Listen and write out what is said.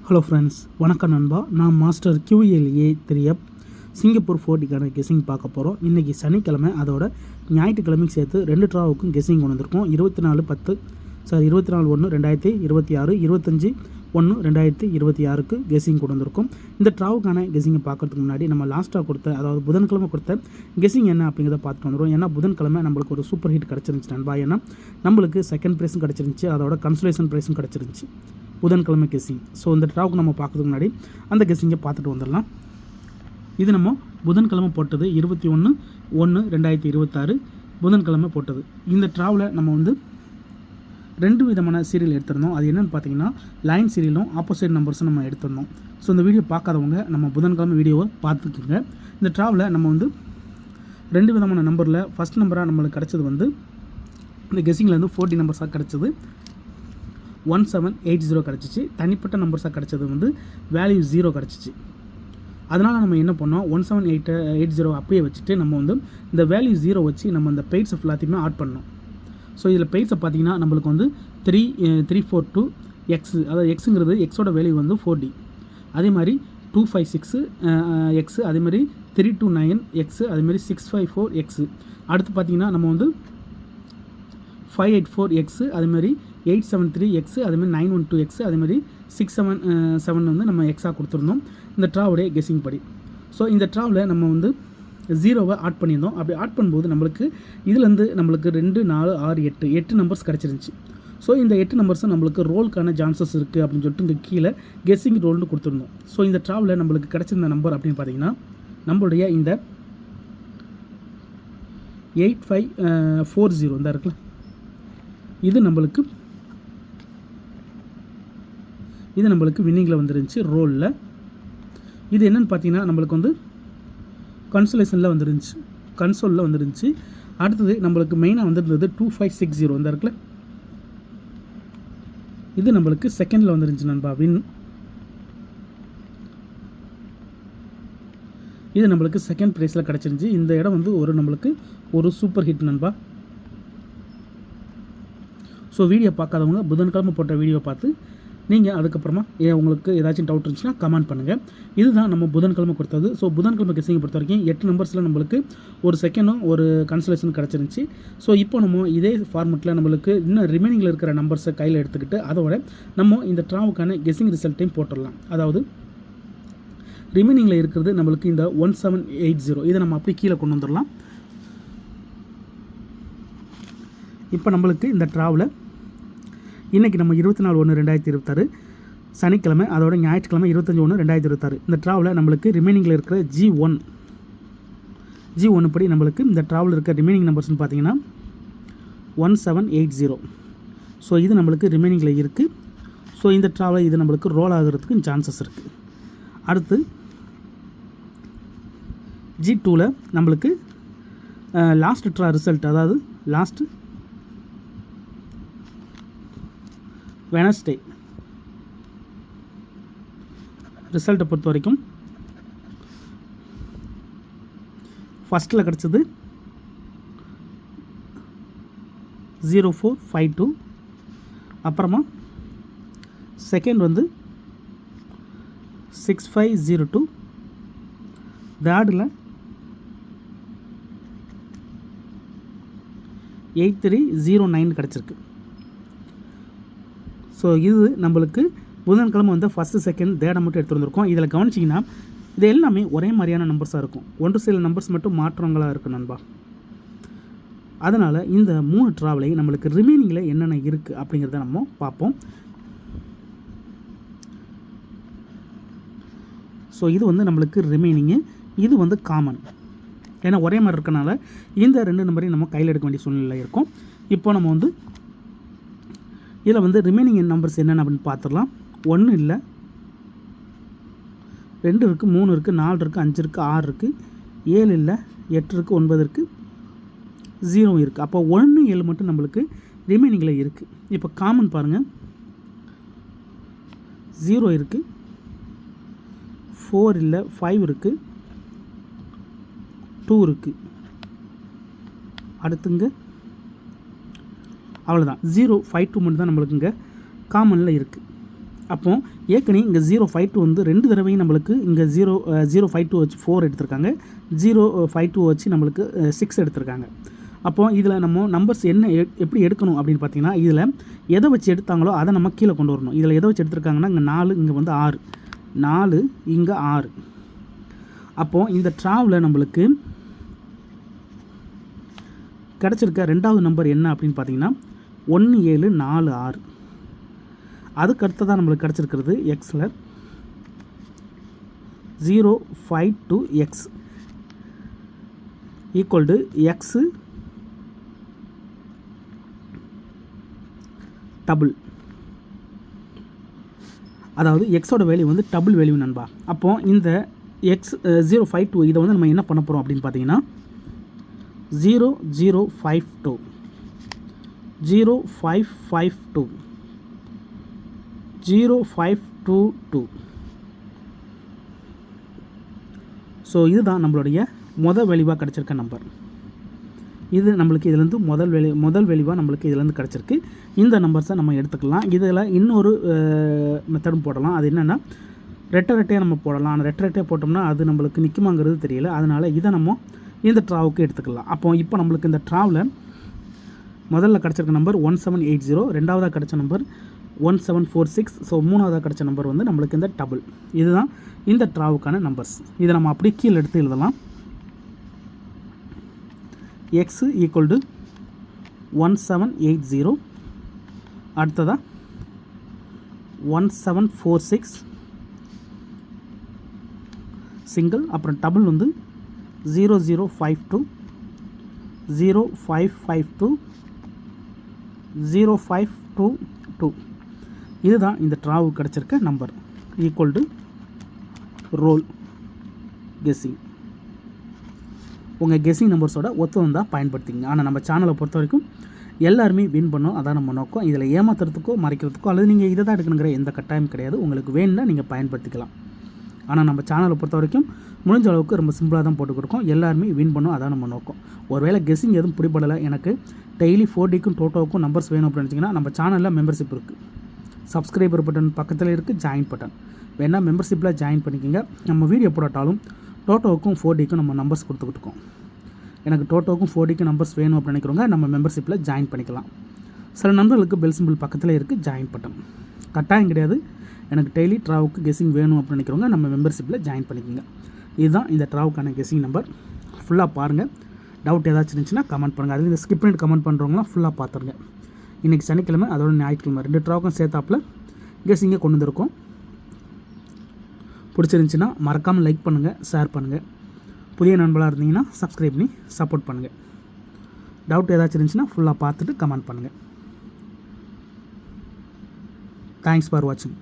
Hello friends, வணக்கம் நண்பா. நான் மாஸ்டர் QLA 3F சிங்கப்பூர் 40க்கான கெஸிங் பார்க்க போகிறோம். இன்றைக்கி சனிக்கிழமை, அதோட ஞாயிற்றுக்கிழமைக்கு சேர்த்து 2 ட்ராவுக்கும் கெஸிங் கொண்டு வந்திருக்கோம். 24/10/2026, 25/1/2026க்கு கெஸிங் கொண்டு வந்திருக்கோம். இந்த ட்ராவுக்கான கெஸிங்கை பார்க்கறதுக்கு முன்னாடி நம்ம லாஸ்ட்டாக கொடுத்த, அதாவது புதன்கிழமை கொடுத்த கெஸிங் என்ன அப்படிங்கிறத பார்த்துட்டு வந்துடும். ஏன்னா புதன்கிழமை நம்மளுக்கு ஒரு சூப்பர் ஹிட் கிடச்சிருந்துச்சு நண்பா. ஏன்னா நம்மளுக்கு செகண்ட் ப்ரைஸும் கிடச்சிருந்துச்சு, அதோட கன்சலேஷன் ப்ரைஸும் கிடச்சிருந்துச்சு புதன்கிழமை கெஸிங். ஸோ இந்த ட்ராவுக்கு நம்ம பார்க்கறதுக்கு முன்னாடி அந்த கெஸிங்கை பார்த்துட்டு வந்துடலாம். இது நம்ம புதன்கிழமை போட்டது 21/1/2026 புதன்கிழமை போட்டது. இந்த ட்ராவில் நம்ம வந்து 2 விதமான சீரியல் எடுத்திருந்தோம். அது என்னென்னு பார்த்தீங்கன்னா, லைன் சீரியலும் ஆப்போசிட் நம்பர்ஸும் நம்ம எடுத்திருந்தோம். ஸோ இந்த வீடியோ பார்க்காதவங்க நம்ம புதன்கிழமை வீடியோவை பார்த்துக்குங்க. இந்த ட்ராவில் நம்ம வந்து 2 விதமான நம்பரில் ஃபஸ்ட் நம்பராக நம்மளுக்கு கிடச்சது வந்து இந்த கெஸிங்கில் வந்து 40 நம்பர்ஸாக கிடச்சது 1780 கிடச்சிச்சு. தனிப்பட்ட நம்பர்ஸாக கிடச்சது வந்து வேல்யூ 0 கிடச்சிச்சு. அதனால் நம்ம என்ன பண்ணோம், 1780 அப்படியே வச்சுட்டு நம்ம வந்து இந்த வேல்யூ 0 வச்சு நம்ம இந்த பெய்ட்ஸை ஃபுல்லாத்தையுமே ஆட் பண்ணோம். ஸோ இதில் பெய்ட்ஸை பார்த்தீங்கன்னா நம்மளுக்கு வந்து 342 எக்ஸ், அதாவது எக்ஸுங்கிறது எக்ஸோட வேல்யூ வந்து 4D. அதே மாதிரி 256 எக்ஸு, அதேமாதிரி 329 எக்ஸு, அதேமாதிரி 654 எக்ஸு. அடுத்து பார்த்தீங்கன்னா நம்ம வந்து 584 எக்ஸு, அதேமாதிரி 873 எக்ஸு, அதேமாதிரி 912 எக்ஸு, அதேமாதிரி 677 வந்து நம்ம எக்ஸாக கொடுத்துருந்தோம் இந்த ட்ராவுடைய கெஸிங் படி. ஸோ இந்த ட்ராவில் நம்ம வந்து 0வை ஆட் பண்ணியிருந்தோம். அப்படி ஆட் பண்ணும்போது நம்மளுக்கு இதுலேருந்து நம்மளுக்கு 2, 4, 6, 8 நம்பர்ஸ் கிடச்சிருந்துச்சி. ஸோ இந்த 8 நம்பர்ஸும் நம்மளுக்கு ரோலுக்கான சான்சஸ் இருக்குது அப்படின்னு சொல்லிட்டு இங்கே கீழே கெஸிங் ரோல்னு கொடுத்துருந்தோம். ஸோ இந்த ட்ராவில் நம்மளுக்கு கிடச்சிருந்த நம்பர் அப்படின்னு பார்த்தீங்கன்னா, நம்மளுடைய இந்த 8540 இந்த இருக்குல்ல, இது நம்மளுக்கு வின்னிங்கில் வந்துருந்துச்சு ரோலில். இது என்னென்னு பார்த்தீங்கன்னா நம்மளுக்கு வந்து கன்சோலேஷனில் வந்துருந்துச்சு, கன்சோலில் வந்துருந்துச்சு. அடுத்தது நம்மளுக்கு மெயினாக வந்துருந்தது 2560 இந்த இருக்குல்ல, இது நம்மளுக்கு செகண்டில் வந்துருந்துச்சு நண்பா வின். இது நம்மளுக்கு செகண்ட் ப்ரைஸில் கிடச்சிருந்துச்சி. இந்த இடம் வந்து நம்மளுக்கு ஒரு சூப்பர் ஹிட் நண்பா. ஸோ வீடியோ பார்க்காதவங்க புதன்கிழமை போட்ட வீடியோ பார்த்து நீங்கள் அதுக்கப்புறமா உங்களுக்கு ஏதாச்சும் டவுட் இருந்துச்சுன்னா கமெண்ட் பண்ணுங்கள். இதுதான் நம்ம புதன்கிழமை கொடுத்தது. ஸோ புதன்கிழமை கெஸிங்கை பொறுத்த வரைக்கும் 8 நம்பர்ஸில் நம்மளுக்கு ஒரு செகண்டும் ஒரு கன்சலேஷன் கிடச்சிருந்துச்சி. ஸோ இப்போ நம்ம இதே ஃபார்மெட்டில் நம்மளுக்கு இன்னும் ரிமைனிங்கில் இருக்கிற நம்பர்ஸை கையில் எடுத்துக்கிட்டு அதோட நம்ம இந்த ட்ராவுக்கான கெஸிங் ரிசல்ட்டையும் போட்டுடலாம். அதாவது ரிமைனிங்கில் இருக்கிறது நம்மளுக்கு இந்த 1780, இதை நம்ம அப்படி கீழே கொண்டு வந்துடலாம். இப்போ நம்மளுக்கு இந்த ட்ராவில் இன்றைக்கி நம்ம 24/1/2026 சனிக்கிழமை, அதோட ஞாயிற்றுக்கிழமை 25/1/2026 இந்த ட்ராவில் நம்மளுக்கு ரிமைனிங்கில் இருக்கிற G1 படி நம்மளுக்கு இந்த ட்ராவில் இருக்கிற ரிமைனிங் நம்பர்ஸ்னு பார்த்தீங்கன்னா 1780. ஸோ இது நம்மளுக்கு ரிமைனிங்கில் இருக்குது. ஸோ இந்த ட்ராவில் இது நம்மளுக்கு ரோல் ஆகிறதுக்கு சான்சஸ் இருக்குது. அடுத்து G2வில் நம்மளுக்கு லாஸ்ட் ட்ரா ரிசல்ட், அதாவது லாஸ்ட்டு வெனஸ்டே ரிசல்ட்டை பொறுத்த வரைக்கும் ஃபஸ்ட்டில் கிடச்சது 0452, அப்புறமா செகண்ட் வந்து 6502, தேர்டில் 8309 கிடச்சிருக்கு. ஸோ இது நம்மளுக்கு புதன்கிழமை வந்து ஃபஸ்ட்டு செகண்ட் தேர்டை மட்டும் எடுத்து வந்திருக்கோம். இதில் கவனிச்சிங்கன்னா இது எல்லாமே ஒரே மாதிரியான நம்பர்ஸாக இருக்கும், ஒன்று சில நம்பர்ஸ் மட்டும் மாற்றங்களாக இருக்கும் நண்பா. அதனால் இந்த 3 ட்ராவலையும் நம்மளுக்கு ரிமைனிங்கில் என்னென்ன இருக்குது அப்படிங்கிறத நம்ம பார்ப்போம். ஸோ இது வந்து நம்மளுக்கு ரிமைனிங்கு, இது வந்து காமன். ஏன்னா ஒரே மாதிரி இருக்கனால இந்த 2 நம்பரையும் நம்ம கையில் எடுக்க வேண்டிய சூழ்நிலை இருக்கும். இப்போ நம்ம வந்து இதில் வந்து ரிமைனிங் நம்பர்ஸ் என்னென்ன அப்படின்னு பார்த்துடலாம். 1 இல்லை, 2 இருக்குது, 3 இருக்குது, 4 இருக்குது, 5 இருக்குது, 6 இருக்குது, 7 இல்லை, 8 இருக்குது, 9 இருக்குது, 0 இருக்குது. அப்போ 1, 7 மட்டும் நம்மளுக்கு ரிமைனிங்கில் இருக்குது. இப்போ காமன் பாருங்கள், 0 இருக்குது, 4 இல்லை, 5 இருக்குது, 2 இருக்குது. அடுத்துங்க அவ்வளோதான், 052 மட்டும் தான் நம்மளுக்கு இங்கே காமனில் இருக்குது. அப்போ ஏற்கனவே இங்கே 052 வந்து 2 தடவையும் நம்மளுக்கு இங்கே 052 வச்சு 4 எடுத்திருக்காங்க, 052 வச்சு நம்மளுக்கு 6 எடுத்திருக்காங்க. அப்போது இதில் நம்ம நம்பர்ஸ் என்ன எப்படி எடுக்கணும் அப்படின்னு பார்த்தீங்கன்னா, இதில் எதை வச்சு எடுத்தாங்களோ அதை நம்ம கீழே கொண்டு வரணும். இதில் எதை வச்சு எடுத்திருக்காங்கன்னா இங்கே 4, இங்கே வந்து 6, 4 இங்கே 6. அப்போது இந்த ட்ராவில் நம்மளுக்கு கிடச்சிருக்க ரெண்டாவது நம்பர் என்ன அப்படின்னு பார்த்தீங்கன்னா 1746. அதுக்கு அடுத்ததாக நம்மளுக்கு கிடச்சிருக்கிறது எக்ஸில் 052x equal to x double. அதாவது எக்ஸோட வேல்யூ வந்து டபுள் வேல்யூ நண்பா. அப்போது இந்த எக்ஸ் 052 இதை வந்து நம்ம என்ன பண்ண போகிறோம் அப்படின்னு பார்த்தீங்கன்னா 0052 0552 0522. ஸோ இதுதான் நம்மளுடைய முதல் வேல்யூவாக கிடச்சிருக்க நம்பர். இது நம்மளுக்கு இதுலேருந்து முதல் வேல்யூவாக நம்மளுக்கு இதுலேருந்து கிடச்சிருக்கு. இந்த நம்பர்ஸை நம்ம எடுத்துக்கலாம். இதில் இன்னொரு மெத்தடும் போடலாம். அது என்னென்னா ரெட்டையாக நம்ம போடலாம். ஆனால் ரெட்டையாக போட்டோம்னா அது நம்மளுக்கு நிற்குமாங்கிறது தெரியல. அதனால் இதை நம்ம இந்த ட்ராவுக்கு எடுத்துக்கலாம். இப்போ நம்மளுக்கு இந்த ட்ராவில் முதல்ல கிடச்சிருக்க நம்பர் 1780, ரெண்டாவதாக கிடச்ச நம்பர் 1746, ஸோ மூணாவதாக கிடச்ச நம்பர் வந்து நம்மளுக்கு இந்த டபுள். இதுதான் இந்த ட்ராவுக்கான நம்பர்ஸ். இதை நம்ம அப்படியே கீழே எடுத்து எழுதலாம். எக்ஸு ஈக்குவல் டு 1780, அடுத்ததாக 1746 சிங்கிள், அப்புறம் டபுள் வந்து 0052 0552 0522. இதுதான் இந்த ட்ராவுக்கு கிடச்சிருக்க number. Equal to roll guessing. உங்கள் கெஸ்ஸிங் நம்பர்ஸோட ஒத்து வந்தால் பயன்படுத்திங்க. ஆனால் நம்ம சேனலை பொறுத்த வரைக்கும் எல்லாருமே வின் பண்ணோம், அதான் நம்ம நோக்கம். இதில் ஏமாத்துறதுக்கோ மறைக்கிறதுக்கோ அல்லது நீங்கள் இதை தான் எடுக்கணுங்கிற எந்த கட்டாயம் கிடையாது. உங்களுக்கு வேணும்னா நீங்கள் பயன்படுத்திக்கலாம். ஆனால் நம்ம சேனலை பொறுத்த வரைக்கும் முடிஞ்ச அளவுக்கு ரொம்ப சிம்பிளாக தான் போட்டு கொடுக்கோம். எல்லாருமே வின் பண்ணோம், அதான் நம்ம நோக்கம். ஒருவேளை கெஸ்ஸிங் எதுவும் பிடிபடலை, எனக்கு டெய்லி 4Dக்கும் டோட்டோவுக்கும் நம்பர்ஸ் வேணும் அப்படின்னு நினச்சிங்கன்னா நம்ம சேனலில் மெம்பர்ஷிப் இருக்குது. சப்ஸ்கிரைபர் பட்டன் பக்கத்தில் இருக்குது, ஜாயின் பட்டன் வேணால் மெம்பர்ஷிப்பில் ஜாயின் பண்ணிக்கோங்க. நம்ம வீடியோ போடாட்டாலும் டோட்டோவுக்கும் 4Dக்கும் நம்ம நம்பர்ஸ் கொடுத்துக்கிட்டு இருக்கோம். எனக்கு டோட்டோவுக்கும் 4Dக்கும் நம்பர்ஸ் வேணும் அப்படின்னு நினைக்கிறவங்க நம்ம மெம்பர்ஷிப்பில் ஜாயின் பண்ணிக்கலாம். சில நண்பர்களுக்கு பெல் சிம்பிள் பக்கத்தில் இருக்குது, ஜாயின் பட்டன். கட்டாயம் கிடையாது. எனக்கு டெய்லி ட்ராவுக்கு கெஸ்ஸிங் வேணும் அப்படின்னு நினைக்கிறவங்க நம்ம மெம்பர்ஷிப்பில் ஜாயின் பண்ணிக்கோங்க. இதுதான் இந்த ட்ராவுக்கான கெஸ்ஸிங் நம்பர். ஃபுல்லாக பாருங்கள். டவுட் ஏதாச்சும் இருந்துச்சுன்னா கமெண்ட் பண்ணுங்கள். அதில் இந்த ஸ்கிப் பண்ணிட்டு கமெண்ட் பண்ணுறவங்களாம் ஃபுல்லாக பார்த்துருங்க. இன்றைக்கி சனிக்கிழமை, அதோட ஞாயிற்றுக்கிழமை 2 ட்ராவுக்கும் சேர்த்தாப்பில் கெஸ்ஸிங்கே கொண்டு வந்திருக்கோம். பிடிச்சிருந்துச்சின்னா மறக்காமல் லைக் பண்ணுங்கள், ஷேர் பண்ணுங்கள். புதிய நண்பர்களாக இருந்தீங்கன்னா சப்ஸ்கிரைப் பண்ணி சப்போர்ட் பண்ணுங்கள். டவுட் ஏதாச்சும் இருந்துச்சுன்னா ஃபுல்லாக பார்த்துட்டு கமெண்ட் பண்ணுங்கள். தேங்க்ஸ் ஃபார் வாட்சிங்.